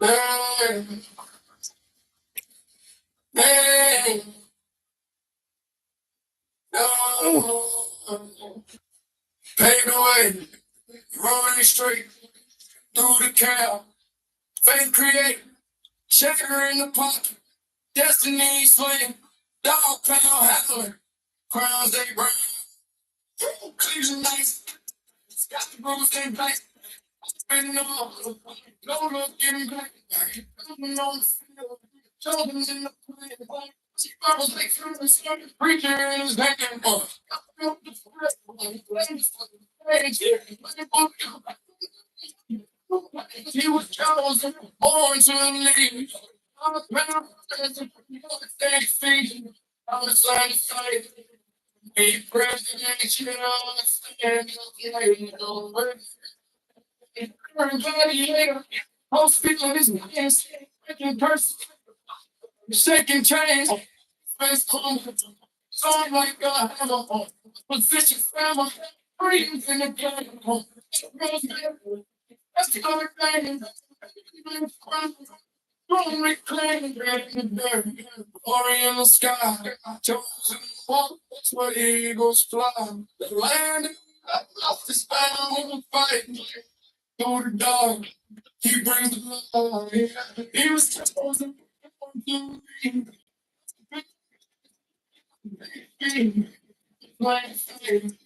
Bang, bang, no. Pave the way, rolling straight through the cow. Faith create, checker in the pocket. Destiny swing, dog pound howling. Crowns they bring, Cleveland nights. Got the bruise they black. Spinning on, no look getting back. Coming on the field, Jordan's in the play. She bubbles like through the sun. Preacher in his neck and ball. He was chosen, born to lead. I'm a man of feet. I'm a side to side. Be president, you know, stand up, everybody, most people is second person, second chance, first home, song like God, have a home, position family, freedoms in the game, that's the other thing. Don't reclaim glory in the sky. Chosen one, that's where eagles fly. The land of the bound fight. Through the dark, he brings the light. He was chosen to be my faith.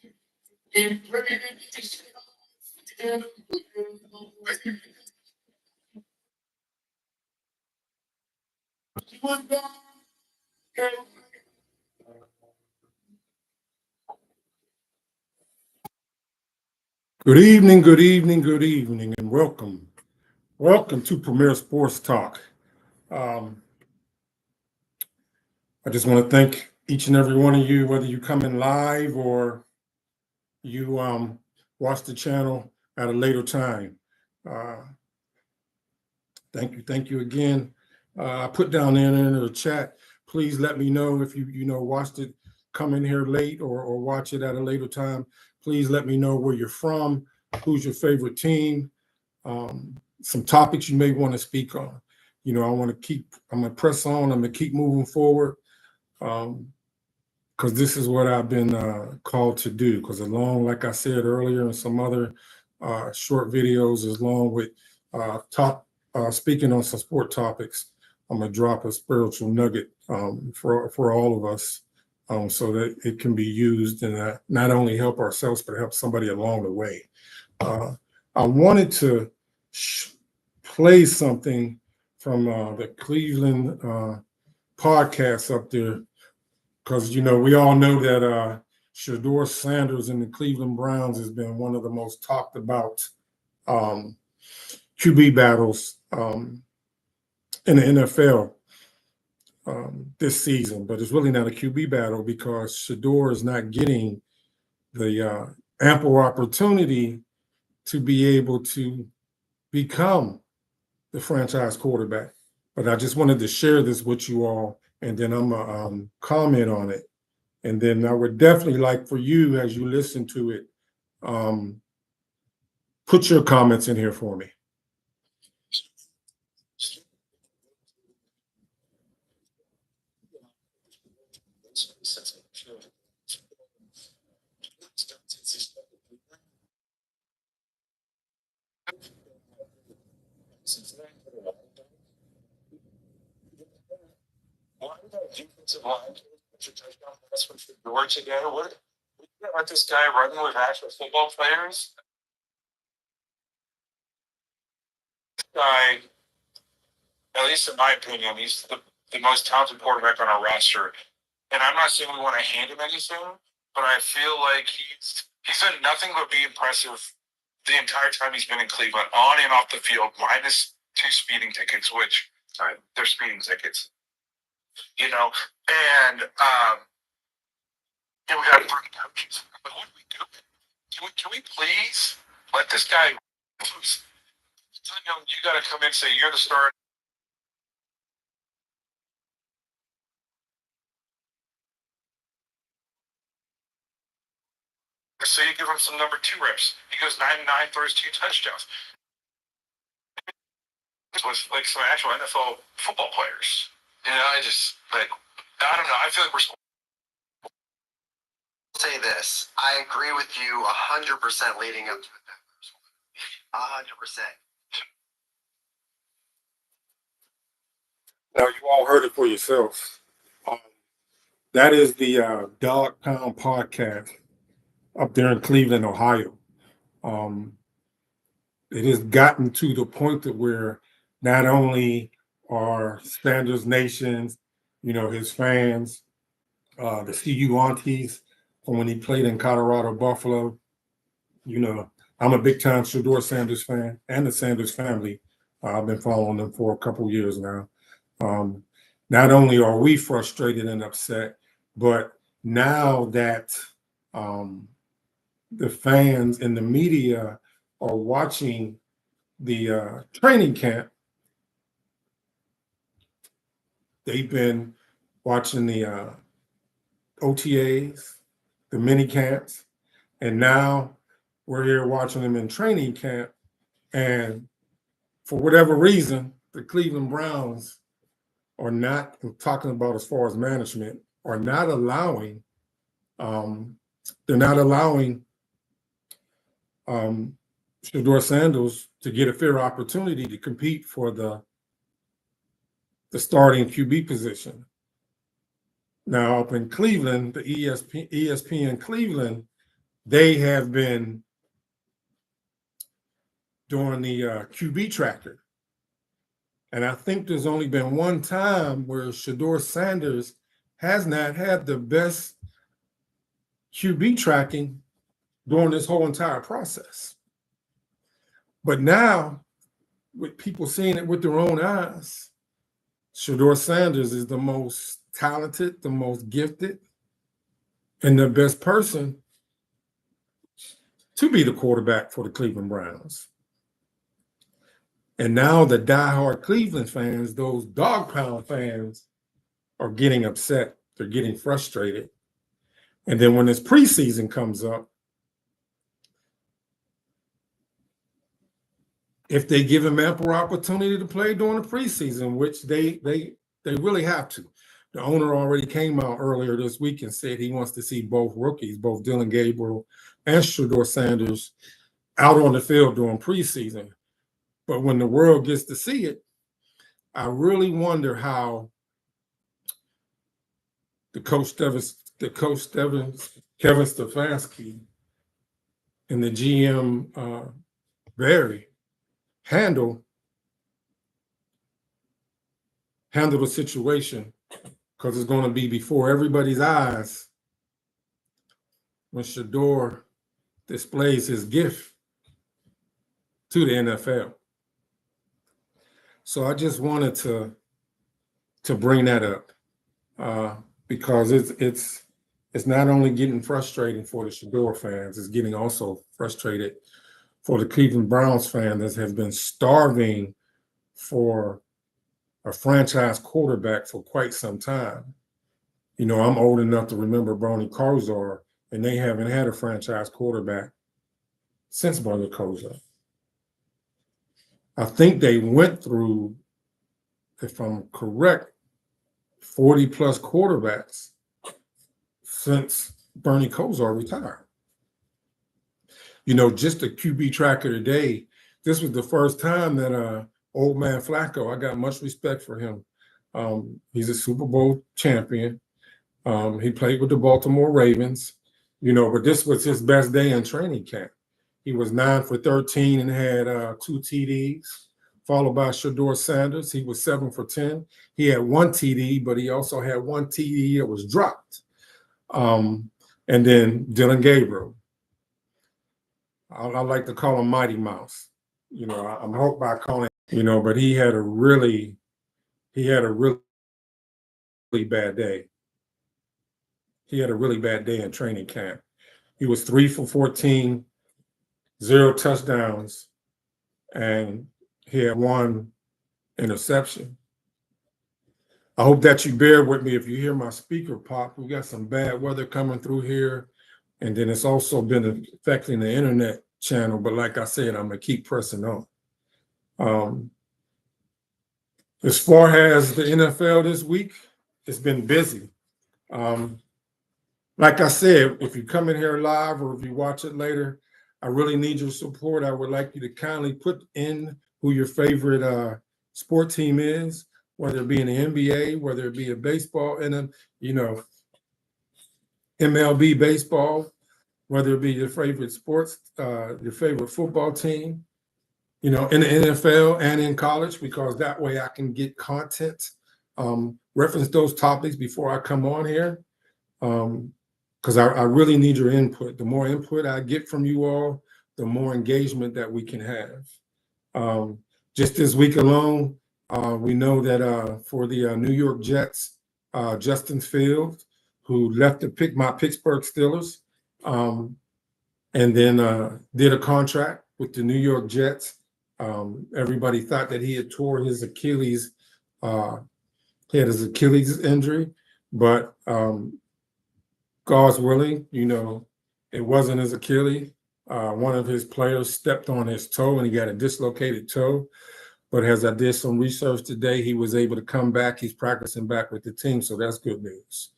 He prays and one day. Good evening, good evening, good evening, and welcome. Welcome to Premier Sports Talk. I just want to thank each and every one of you, whether you come in live or you watch the channel at a later time. Thank you again. I put down there in the chat. Please let me know if you watched it, come in here late or watch it at a later time. Please let me know where you're from, who's your favorite team, some topics you may want to speak on. I'm gonna press on. I'm gonna keep moving forward because this is what I've been called to do. Because like I said earlier in some other short videos, along with speaking on some sport topics, I'm gonna drop a spiritual nugget for all of us, so that it can be used and not only help ourselves but help somebody along the way. I wanted to play something from the Cleveland podcast up there, because we all know that Shedeur Sanders and the Cleveland Browns has been one of the most talked about QB battles in the NFL this season. But it's really not a QB battle because Shedeur is not getting the ample opportunity to be able to become the franchise quarterback. But I just wanted to share this with you all, and then I'm gonna comment on it. And then I would definitely like for you, as you listen to it, put your comments in here for me. Defensive line, touchdown pass from Shedeur today. What? We can't let this guy run with actual football players. Guy, at least in my opinion, he's the most talented quarterback on our roster. And I'm not saying we want to hand him anything, but I feel like he's done nothing but be impressive the entire time he's been in Cleveland, on and off the field, minus 2 speeding tickets, which they're speeding tickets. And we got 3 coaches. But what do we do? Can we please let this guy loose? You got to come in and say, you're the starter. So you give him some number 2 reps. He goes 9-9, throws 2 touchdowns. with like some actual NFL football players. You know, I don't know. I feel like we're say this. I agree with you 100% leading up to the 100%. Now, you all heard it for yourselves. Um, that is the Dog Pound podcast up there in Cleveland, Ohio. It has gotten to the point that where not only are Sanders Nations, his fans, the CU aunties from when he played in Colorado, Buffalo. I'm a big time Shador Sanders fan and the Sanders family. I've been following them for a couple years now. Not only are we frustrated and upset, but now that the fans and the media are watching the training camp, they've been watching the OTAs, the mini camps, and now we're here watching them in training camp. And for whatever reason, the Cleveland Browns are not talking about, as far as management, are not allowing, they're not allowing Shador Sanders to get a fair opportunity to compete for the starting QB position. Now, up in Cleveland, the ESPN Cleveland, they have been doing the QB tracker. And I think there's only been one time where Shador Sanders has not had the best QB tracking during this whole entire process. But now, with people seeing it with their own eyes, Shador Sanders is the most talented, the most gifted, and the best person to be the quarterback for the Cleveland Browns. And now the diehard Cleveland fans, those Dog Pound fans, are getting upset. They're getting frustrated. And then when this preseason comes up, if they give him ample opportunity to play during the preseason, which they really have to. The owner already came out earlier this week and said he wants to see both rookies, both Dylan Gabriel and Shador Sanders, out on the field during preseason. But when the world gets to see it, I really wonder how Kevin Stefanski and the GM Barry handle the situation, because it's going to be before everybody's eyes when Shador displays his gift to the NFL. So I just wanted to bring that up because it's not only getting frustrating for the Shador fans, it's getting also frustrated for the Cleveland Browns fan that has been starving for a franchise quarterback for quite some time. I'm old enough to remember Bernie Kosar, and they haven't had a franchise quarterback since Bernie Kosar. I think they went through, if I'm correct, 40 plus quarterbacks since Bernie Kosar retired. Just a QB tracker today, this was the first time that old man Flacco, I got much respect for him. He's a Super Bowl champion. He played with the Baltimore Ravens, but this was his best day in training camp. He was 9 for 13 and had 2 TDs, followed by Shador Sanders. He was 7 for 10. He had 1 TD, but he also had 1 TD that was dropped. And then Dylan Gabriel. I like to call him Mighty Mouse. I'm hoping by calling, but he had a really bad day. He had a really bad day in training camp. He was 3 for 14, 0 touchdowns, and he had 1 interception. I hope that you bear with me if you hear my speaker pop. We got some bad weather coming through here, and then it's also been affecting the internet channel. But like I said, I'm gonna keep pressing on. As far as the NFL this week, it's been busy. Like I said, if you come in here live or if you watch it later, I really need your support. I would like you to kindly put in who your favorite sport team is, whether it be in the NBA, whether it be a baseball and a, MLB baseball, whether it be your favorite sports, your favorite football team, in the NFL and in college, because that way I can get content, reference those topics before I come on here. Because I really need your input. The more input I get from you all, the more engagement that we can have. Just this week alone, we know that for the New York Jets, Justin Fields, who left to pick my Pittsburgh Steelers, and then did a contract with the New York Jets. Everybody thought that he had tore his Achilles, he had his Achilles injury, but God's willing, it wasn't his Achilles. One of his players stepped on his toe and he got a dislocated toe. But as I did some research today, he was able to come back. He's practicing back with the team, so that's good news.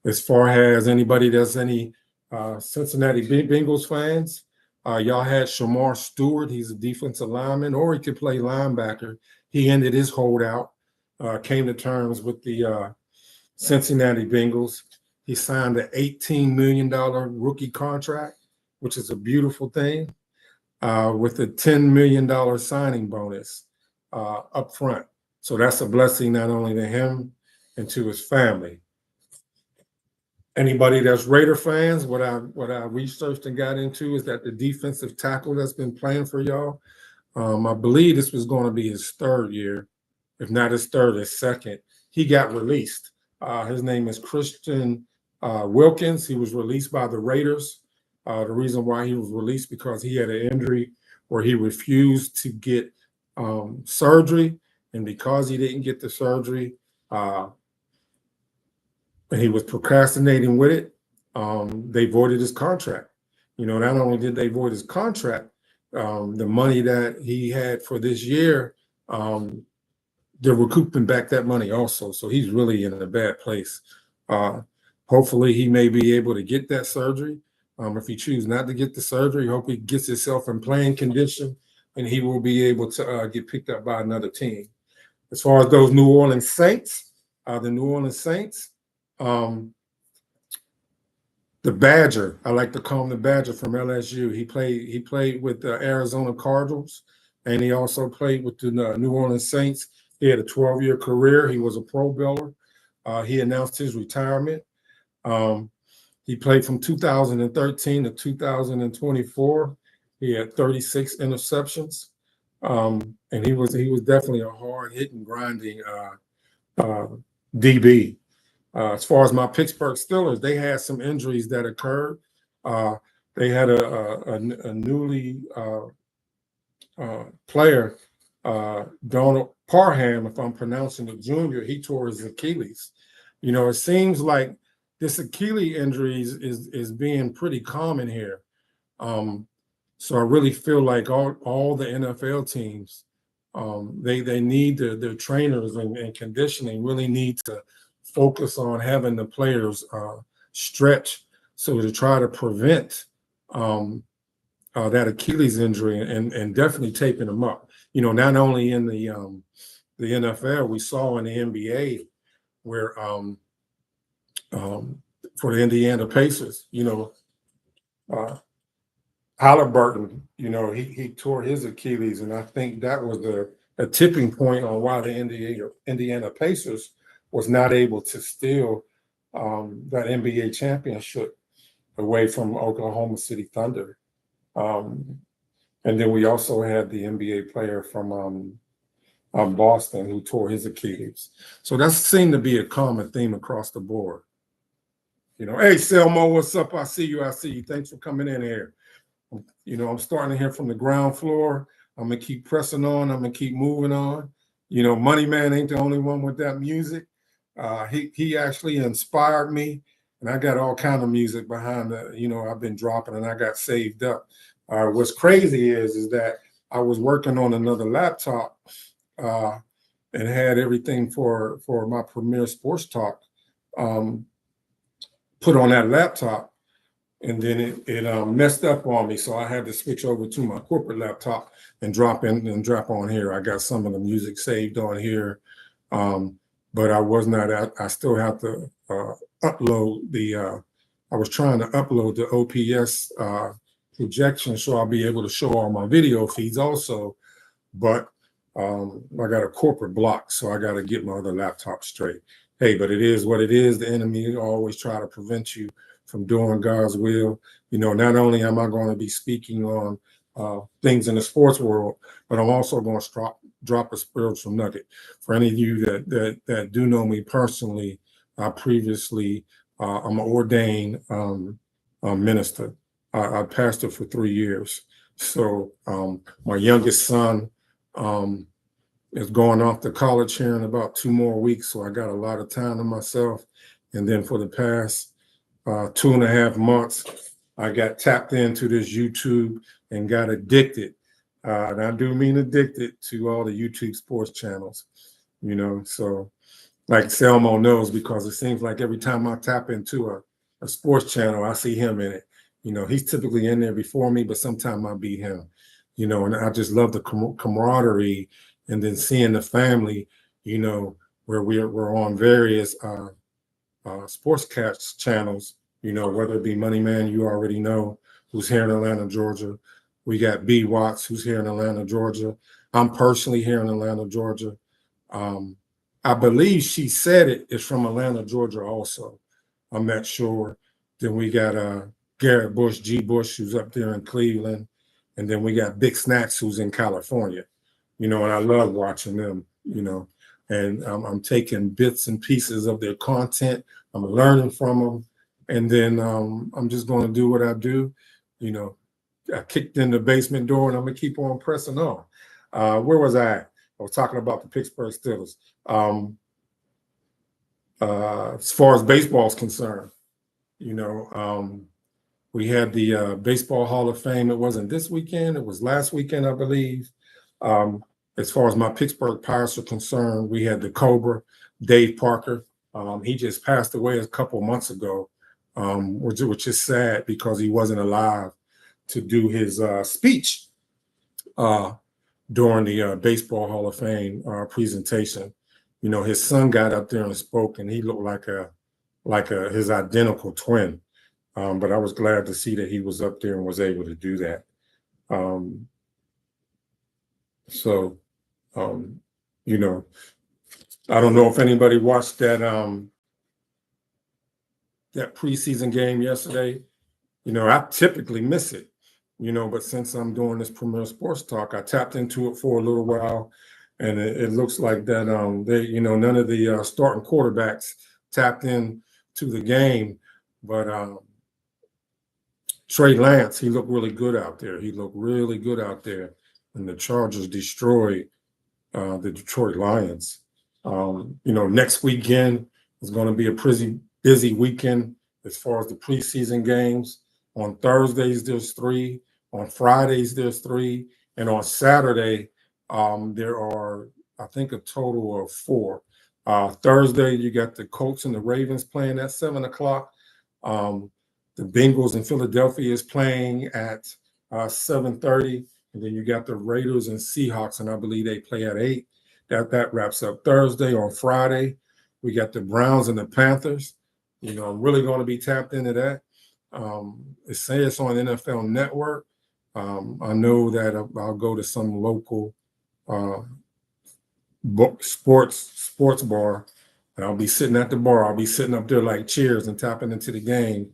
As far as anybody that's any Cincinnati Bengals fans, y'all had Shamar Stewart. He's a defensive lineman, or he could play linebacker. He ended his holdout, came to terms with the Cincinnati Bengals. He signed an $18 million rookie contract, which is a beautiful thing, with a $10 million signing bonus up front. So that's a blessing not only to him and to his family. Anybody that's Raider fans, what I researched and got into is that the defensive tackle that's been playing for y'all, I believe this was going to be his third year, if not his third, his second. He got released. His name is Christian Wilkins. He was released by the Raiders. The reason why he was released because he had an injury where he refused to get surgery, and because he didn't get the surgery, and he was procrastinating with it, they voided his contract. Not only did they void his contract, the money that he had for this year, they're recouping back that money also. So he's really in a bad place. Hopefully he may be able to get that surgery. If he chooses not to get the surgery, hope he gets himself in playing condition and he will be able to get picked up by another team. As far as those New Orleans Saints, the Badger, I like to call him the Badger from LSU. He played with the Arizona Cardinals, and he also played with the New Orleans Saints. He had a 12-year career. He was a Pro Bowler. He announced his retirement. He played from 2013 to 2024. He had 36 interceptions, and he was definitely a hard-hitting, grinding DB. As far as my Pittsburgh Steelers, they had some injuries that occurred. They had a newly player, Donald Parham, if I'm pronouncing it, Jr. He tore his Achilles. It seems like this Achilles injuries is being pretty common here. So I really feel like all the NFL teams, they need their trainers and conditioning really need to focus on having the players stretch so to try to prevent that Achilles injury and definitely taping them up. Not only in the NFL, we saw in the NBA where for the Indiana Pacers, Halliburton, he tore his Achilles, and I think that was a tipping point on why the Indiana Pacers was not able to steal that NBA championship away from Oklahoma City Thunder. And then we also had the NBA player from Boston who tore his Achilles. So that seemed to be a common theme across the board. Hey, Selmo, what's up? I see you. Thanks for coming in here. I'm starting to hear from the ground floor. I'm going to keep pressing on. I'm going to keep moving on. Money Man ain't the only one with that music. He actually inspired me, and I got all kind of music behind I've been dropping and I got saved up. What's crazy is that I was working on another laptop and had everything for my Premier Sports Talk put on that laptop, and then it messed up on me, so I had to switch over to my corporate laptop and drop on here. I got some of the music saved on here, but I was not. I still have to upload the. I was trying to upload the OPS projection, so I'll be able to show all my video feeds also, but I got a corporate block, so I got to get my other laptop straight. Hey, but it is what it is. The enemy always try to prevent you from doing God's will. You know, not only am I going to be speaking on things in the sports world, but I'm also going to drop a spiritual nugget. For any of you that do know me personally, I previously I'm an ordained minister. I pastored for 3 years. So my youngest son is going off to college here in about 2 more weeks, so I got a lot of time to myself. And then for the past 2.5 months, I got tapped into this YouTube and got addicted. And I do mean addicted to all the YouTube sports channels, you know. So like Selmo knows, because it seems like every time I tap into a sports channel, I see him in it. You know, he's typically in there before me, but sometimes I beat him, you know, and I just love the camaraderie, and then seeing the family, you know, where we're on various sportscast channels, you know, whether it be Money Man, you already know, who's here in Atlanta, Georgia. We got B Watts, who's here in Atlanta, Georgia. I'm personally here in Atlanta, Georgia. I believe she said it is from Atlanta, Georgia also. I'm not sure. Then we got Garrett Bush, G. Bush, who's up there in Cleveland. And then we got Big Snacks, who's in California. You know, and I love watching them, you know. And I'm taking bits and pieces of their content. I'm learning from them. And then I'm just going to do what I do. You know, I kicked in the basement door, and I'm going to keep on pressing on. Where was I at? I was talking about the Pittsburgh Steelers. As far as baseball is concerned, you know, we had the Baseball Hall of Fame. It wasn't this weekend. It was last weekend, I believe. As far as my Pittsburgh Pirates are concerned, we had the Cobra, Dave Parker. He just passed away a couple months ago, which is sad because he wasn't alive to do his speech during the Baseball Hall of Fame presentation. You know, his son got up there and spoke, and he looked like his identical twin. But I was glad to see that he was up there and was able to do that. You know, I don't know if anybody watched that preseason game yesterday. You know, I typically miss it, you know, but since I'm doing this Premier Sports Talk, I tapped into it for a little while, and it looks like that they, you know, none of the starting quarterbacks tapped in to the game, but Trey Lance, he looked really good out there. And the Chargers destroyed the Detroit Lions. You know, next weekend is going to be a pretty busy weekend as far as the preseason games. On Thursdays, there's 3. On Fridays, there's 3. And on Saturday, there are, I think, a total of 4. Thursday, you got the Colts and the Ravens playing at 7 o'clock. The Bengals in Philadelphia is playing at 7:30. And then you got the Raiders and Seahawks, and I believe they play at 8. That wraps up Thursday. On Friday, we got the Browns and the Panthers. You know, I'm really going to be tapped into that. It says on NFL Network. I know that I'll go to some local sports bar, and I'll be sitting at the bar. I'll be sitting up there like Cheers and tapping into the game,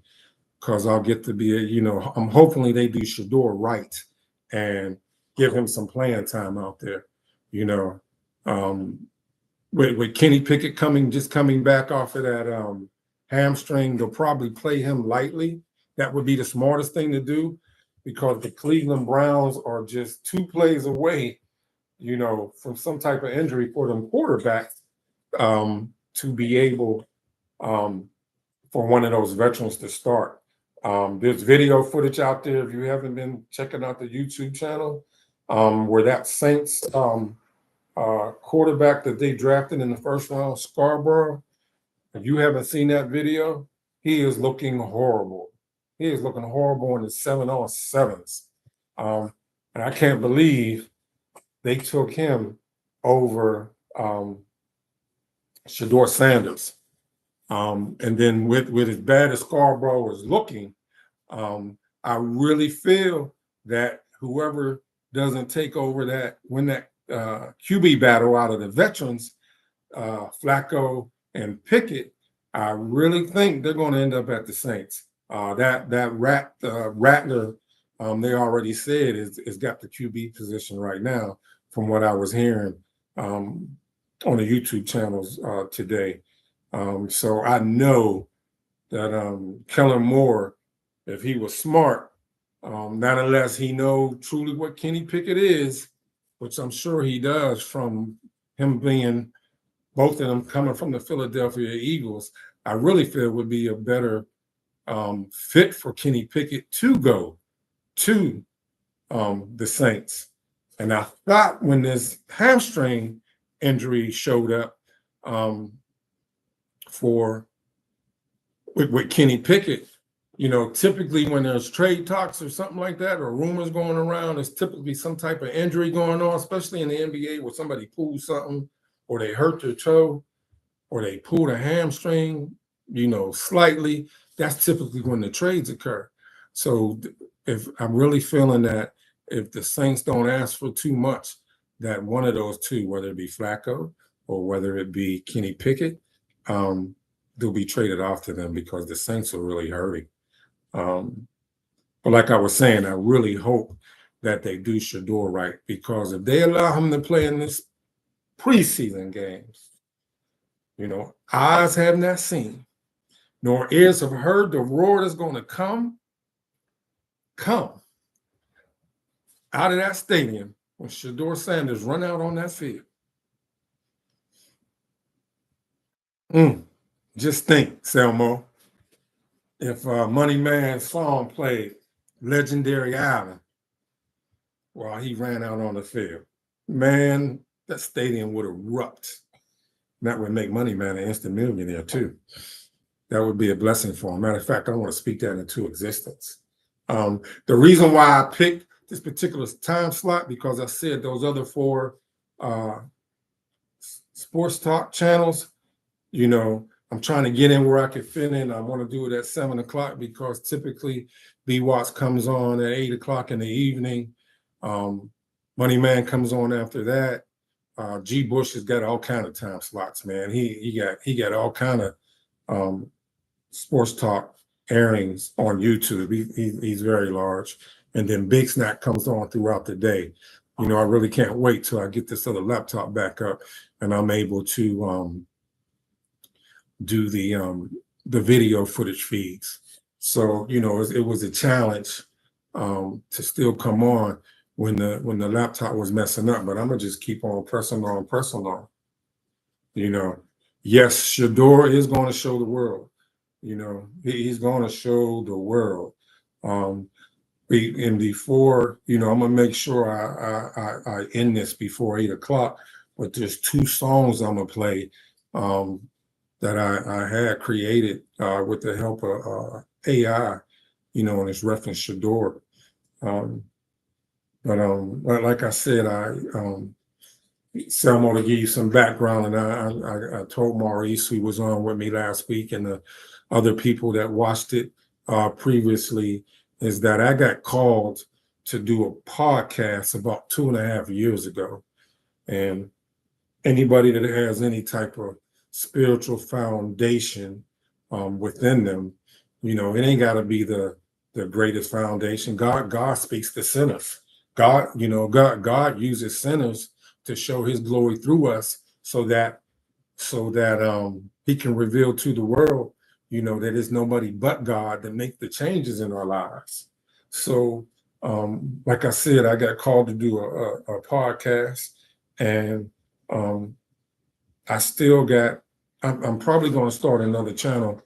because I'll get to be, you know, hopefully they do Shador right and give him some playing time out there, you know. With Kenny Pickett coming back off of that hamstring, they'll probably play him lightly. That would be the smartest thing to do, because the Cleveland Browns are just 2 plays away, you know, from some type of injury for them quarterbacks to be able for one of those veterans to start. There's video footage out there, if you haven't been checking out the YouTube channel, where that Saints quarterback that they drafted in the first round, Scarborough. If you haven't seen that video, he is looking horrible. He is looking horrible in the 7-on-7s. And I can't believe they took him over Shedeur Sanders. And then with as bad as Scarborough is looking, I really feel that whoever doesn't take over win that QB battle out of the veterans, Flacco and Pickett, I really think they're going to end up at the Saints. Rattler, they already said is got the QB position right now, from what I was hearing on the YouTube channels today. So I know that Kellen Moore, if he was smart, not unless he know truly what Kenny Pickett is, which I'm sure he does from him being both of them coming from the Philadelphia Eagles, I really feel would be a better fit for Kenny Pickett to go to the Saints. And I thought when this hamstring injury showed up with Kenny Pickett, typically when there's trade talks or something like that, or rumors going around, there's typically some type of injury going on, especially in the NBA where somebody pulls something, or they hurt their toe, or they pulled a hamstring, slightly. That's typically when the trades occur. So if I'm really feeling that if the Saints don't ask for too much, that one of those two, whether it be Flacco or whether it be Kenny Pickett, they'll be traded off to them because the Saints are really hurting. But like I was saying, I really hope that they do Shedeur right, because if they allow him to play in this preseason games, eyes have not seen, nor ears have heard the roar that's going to come out of that stadium when Shedeur Sanders run out on that field. Just think, Selmo, if Money Man's song played Legendary Island while he ran out on the field, man, that stadium would erupt. That would make Money Man an instant millionaire too. That would be a blessing for him. Matter of fact, I want to speak that into existence. The reason why I picked this particular time slot, because I said those other 4 sports talk channels, I'm trying to get in where I can fit in. I want to do it at 7 o'clock because typically B Watts comes on at 8 o'clock in the evening. Money Man comes on after that. G Bush has got all kind of time slots, man. He got all kind of sports talk airings on YouTube. He's very large. And then Big Snack comes on throughout the day. I really can't wait till I get this other laptop back up and I'm able to do the video footage feeds. So, it was a challenge to still come on when the laptop was messing up, but I'm gonna just keep on pressing on. Yes, Shedeur is going to show the world. He's going to show the world. And before, I'm gonna make sure I end this before 8 o'clock. But there's 2 songs I'm gonna play that I had created with the help of AI, and it's reference Shedeur. But like I said, Selmo, to give you some background, and I told Maurice, who was on with me last week, and the other people that watched it previously, is that I got called to do a podcast about 2.5 years ago. And anybody that has any type of spiritual foundation within them, it ain't got to be the greatest foundation. God speaks to sinners. God uses sinners to show his glory through us so that he can reveal to the world, that it's nobody but God that make the changes in our lives. So, like I said, I got called to do a podcast, and I still I'm probably going to start another channel.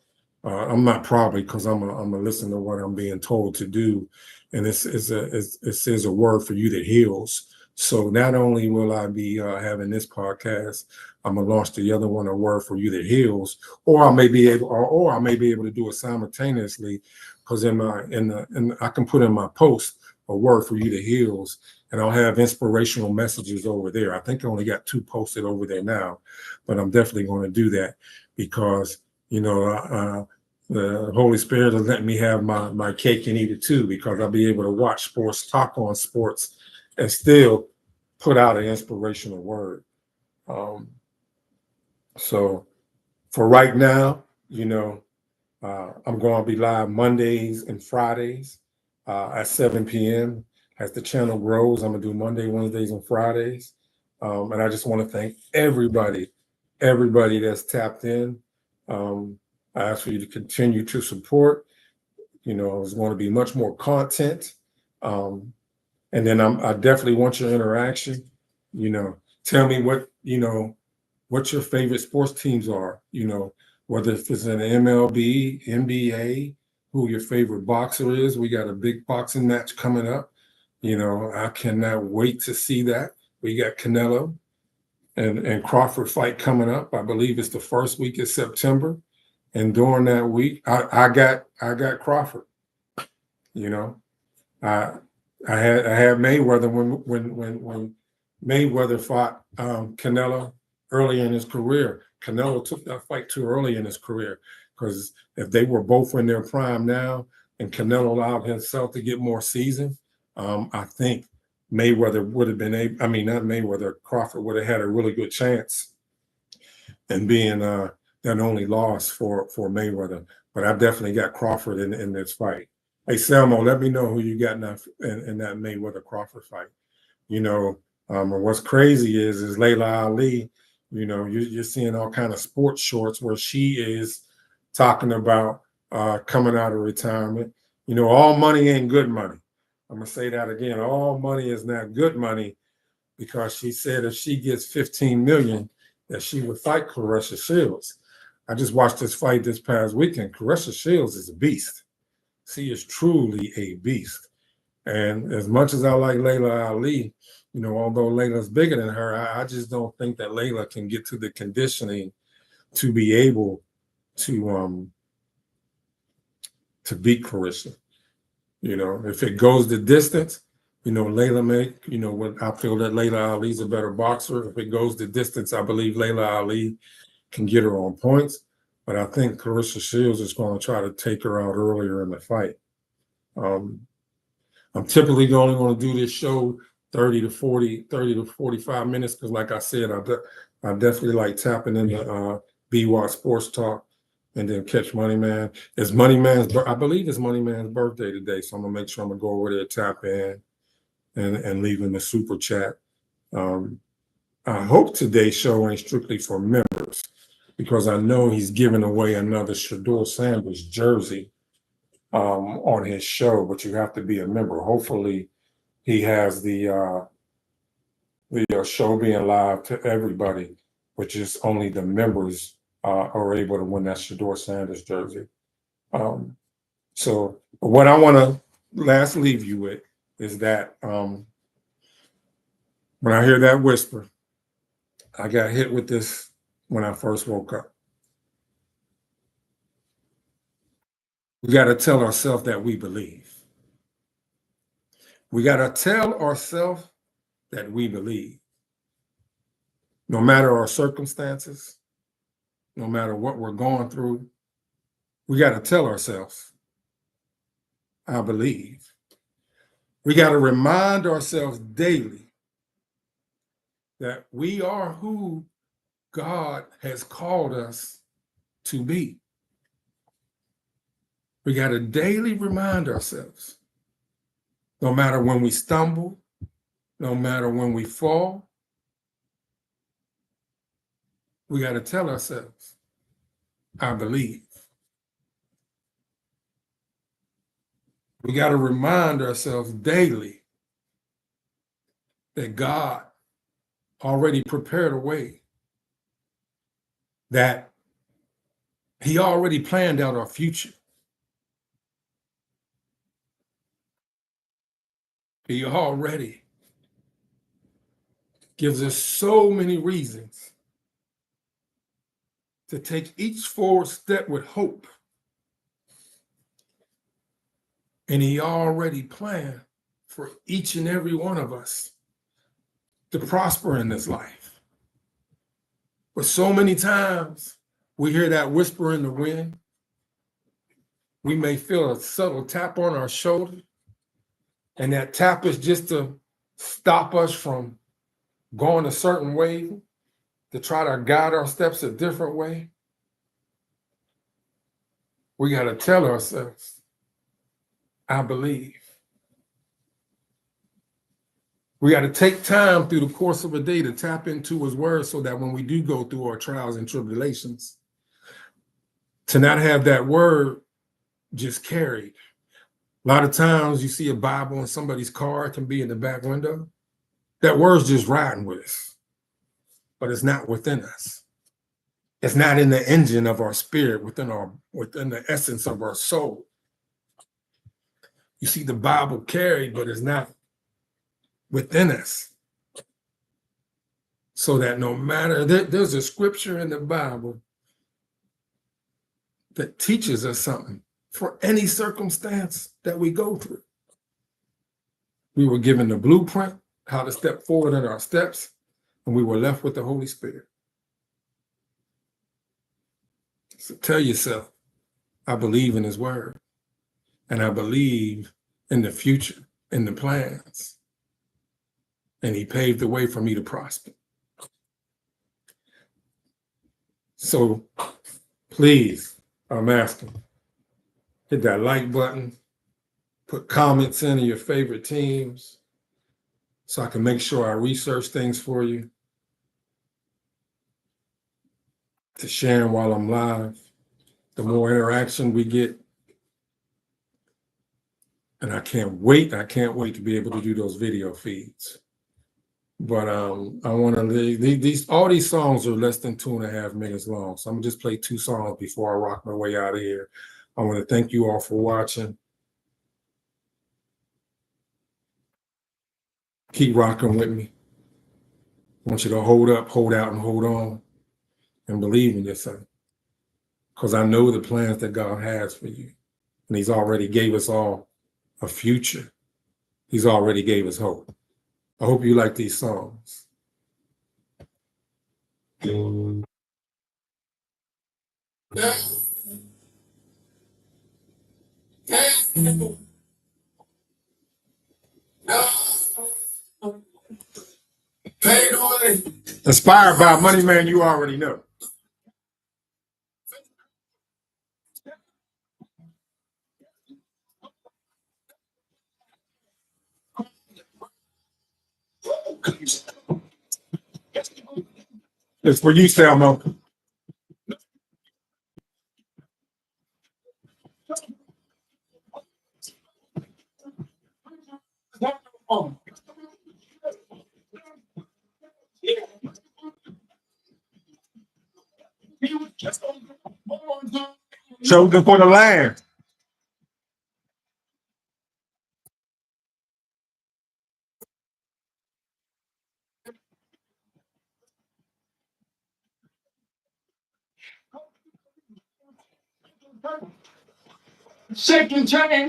I'm not probably, because I'm a listen to what I'm being told to do. And it says a word for you that heals. So not only will I be having this podcast, I'm gonna launch the other one, A Word for You That Heals, or I may be able, or I may be able to do it simultaneously, because I can put in my post A Word for You That Heals, and I'll have inspirational messages over there. I think I only got 2 posted over there now, but I'm definitely going to do that because the Holy Spirit will let me have my cake and eat it too, because I'll be able to watch sports, talk on sports, and still put out an inspirational word. So for right now, I'm going to be live Mondays and Fridays at 7 p.m. As the channel grows, I'm going to do Monday, Wednesdays, and Fridays. And I just want to thank everybody that's tapped in. I ask for you to continue to support. There's going to be much more content. And then I definitely want your interaction. Tell me what your favorite sports teams are, whether if it's an MLB, NBA, who your favorite boxer is. We got a big boxing match coming up. I cannot wait to see that. We got Canelo and Crawford fight coming up. I believe it's the first week of September. And during that week, I got Crawford. I had Mayweather when Mayweather fought Canelo early in his career. Canelo took that fight too early in his career, because if they were both in their prime now and Canelo allowed himself to get more seasoned, I think Mayweather would have been able, not Mayweather, Crawford would have had a really good chance in being that only loss for Mayweather. But I definitely got Crawford in this fight. Hey, Selmo, let me know who you got in that Mayweather Crawford fight. And what's crazy is Layla Ali, you're seeing all kind of sports shorts where she is talking about coming out of retirement. All money ain't good money. I'm going to say that again. All money is not good money, because she said if she gets 15 million, that she would fight Claressa Shields. I just watched this fight this past weekend. Claressa Shields is a beast. She is truly a beast. And as much as I like Layla Ali, although Layla's bigger than her, I just don't think that Layla can get to the conditioning to be able to beat Claressa. If it goes the distance, Layla I feel that Layla Ali's a better boxer. If it goes the distance, I believe Layla Ali can get her on points. But I think Claressa Shields is going to try to take her out earlier in the fight. I'm typically only going to do this show 30 to 45 minutes, because like I said, I definitely like tapping into BWAT Sports Talk and then catch Money Man. I believe it's Money Man's birthday today, so I'm going to make sure I'm going to go over there, tap in, and leave him a super chat. I hope today's show ain't strictly for members, because I know he's giving away another Shedeur Sanders jersey on his show, but you have to be a member. Hopefully he has the show being live to everybody, which is only the members are able to win that Shedeur Sanders jersey. So what I want to last leave you with is that when I hear that whisper, I got hit with this when I first woke up. We got to tell ourselves that we believe. We got to tell ourselves that we believe. No matter our circumstances, no matter what we're going through, we got to tell ourselves, I believe. We got to remind ourselves daily that we are who God has called us to be. We got to daily remind ourselves, no matter when we stumble, no matter when we fall, we got to tell ourselves, I believe. We got to remind ourselves daily that God already prepared a way, that He already planned out our future. He already gives us so many reasons to take each forward step with hope. And he already planned for each and every one of us to prosper in this life. But so many times we hear that whisper in the wind. We may feel a subtle tap on our shoulder, and that tap is just to stop us from going a certain way, to try to guide our steps a different way. We got to tell ourselves, I believe. We got to take time through the course of a day to tap into his word so that when we do go through our trials and tribulations, to not have that word just carried. A lot of times you see a Bible in somebody's car, it can be in the back window. That word's just riding with us, but it's not within us. It's not in the engine of our spirit, within the essence of our soul. You see the Bible carried, but it's not within us. So that no matter, there's a scripture in the Bible that teaches us something for any circumstance that we go through. We were given the blueprint, how to step forward in our steps, and we were left with the Holy Spirit. So tell yourself, I believe in his word, and I believe in the future, in the plans, and he paved the way for me to prosper. So please, I'm asking, hit that like button, put comments in of your favorite teams so I can make sure I research things for you, to share them while I'm live. The more interaction we get, and I can't wait to be able to do those video feeds. But I want to leave all these songs are less than 2.5 minutes long. So I'm gonna just play 2 songs before I rock my way out of here. I want to thank you all for watching. Keep rocking with me. I want you to hold up, hold out, and hold on, and believe in yourself. Because I know the plans that God has for you. And he's already gave us all a future. He's already gave us hope. I hope you like these songs. Inspired by Money Man, you already know. It's for you, Selma. Chosen for the land. Second time.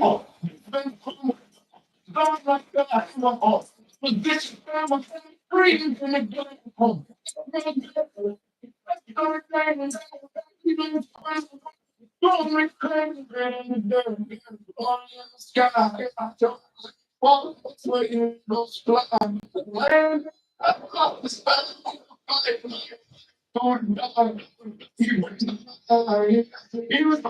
God like God. But this family freedom from the good home. Don't reclaim the sky. I don't fall in those flying land. I love the spell. Don't die. He was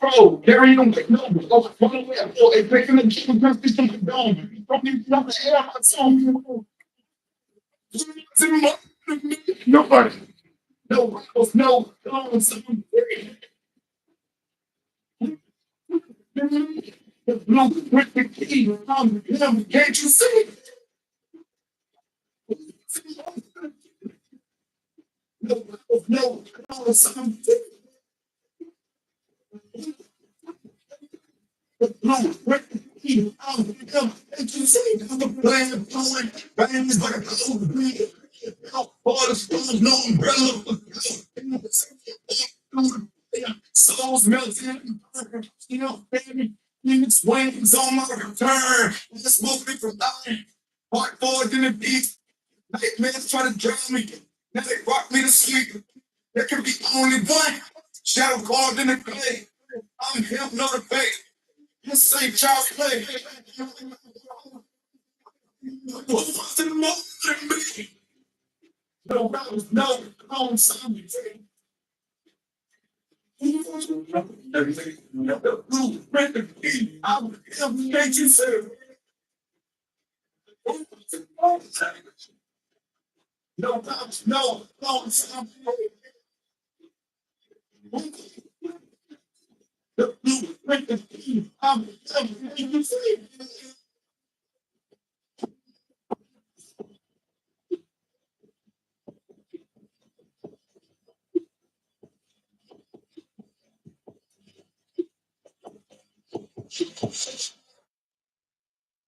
Bro, carry on. No, they taking the chicken breakfast from the dome. Don't even know the air myself. Nobody. No, no, no, someone. No, with the key. Can't you see? No, no, no, someone. No, with the key. Can't you see? I'm playing, bang is like a cold breeze. All the stars, no umbrella. Souls melting, baby. Phoenix wings on my return. The smoke me from dying. Heart forward in the deep. Nightmares try to drown me. Now they rock me to sleep. There can be only one. Shadow carved in the clay. I'm him, not a fake. This ain't child play. What's in the morning? No rounds, no bones. No bounce, no bounce.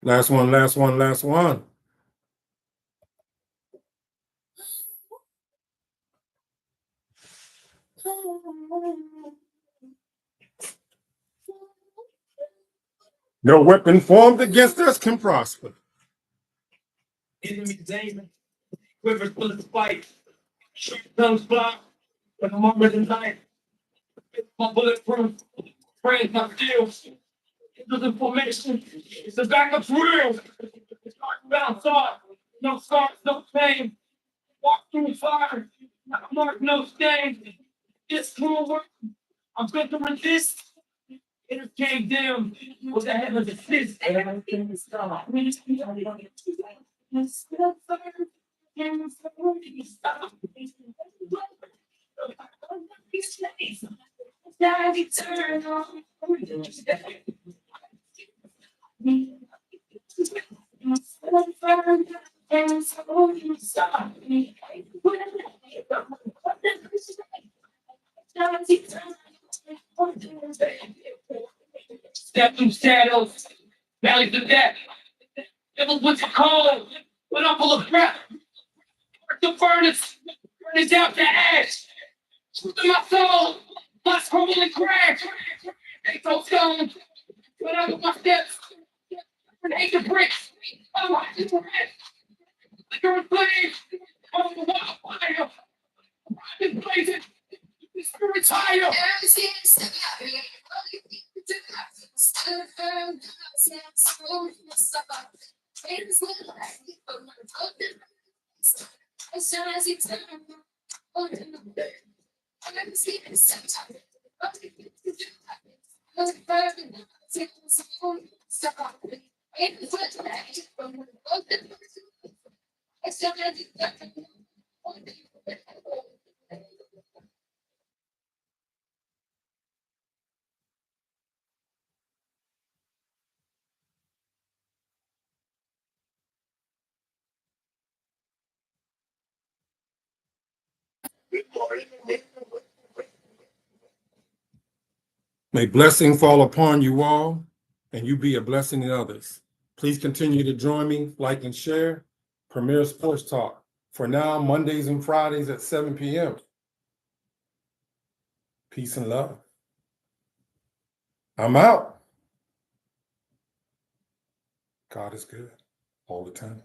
Last one, last one, last one. No weapon formed against us can prosper. Enemy Damon, quivers full of spite, short tongues fly, but I'm already night. My bulletproof, praying not deal. It doesn't formation, it's the backup's real. It's bound thought, no scars, no pain. Walk through fire, not mark, no stain. It's cruel work, I'm going to resist. It came down with the heavens assist. Everything is gone. Step through shadows, valleys of death. Devils with the cold, but I'm full of breath. The furnace, burn it down to ash. Truth in my soul, my crumbling crash. They throw stones, but I with my steps. Hate the bricks, I'm like the rest. Liquor and flames, I'm the wildfire. I'm blazing, the spirit's higher. May blessing fall upon you all, and you be a blessing to others. Please continue to join me, like and share. Premier Sports Talk. For now, Mondays and Fridays at 7 p.m. Peace and love. I'm out. God is good all the time.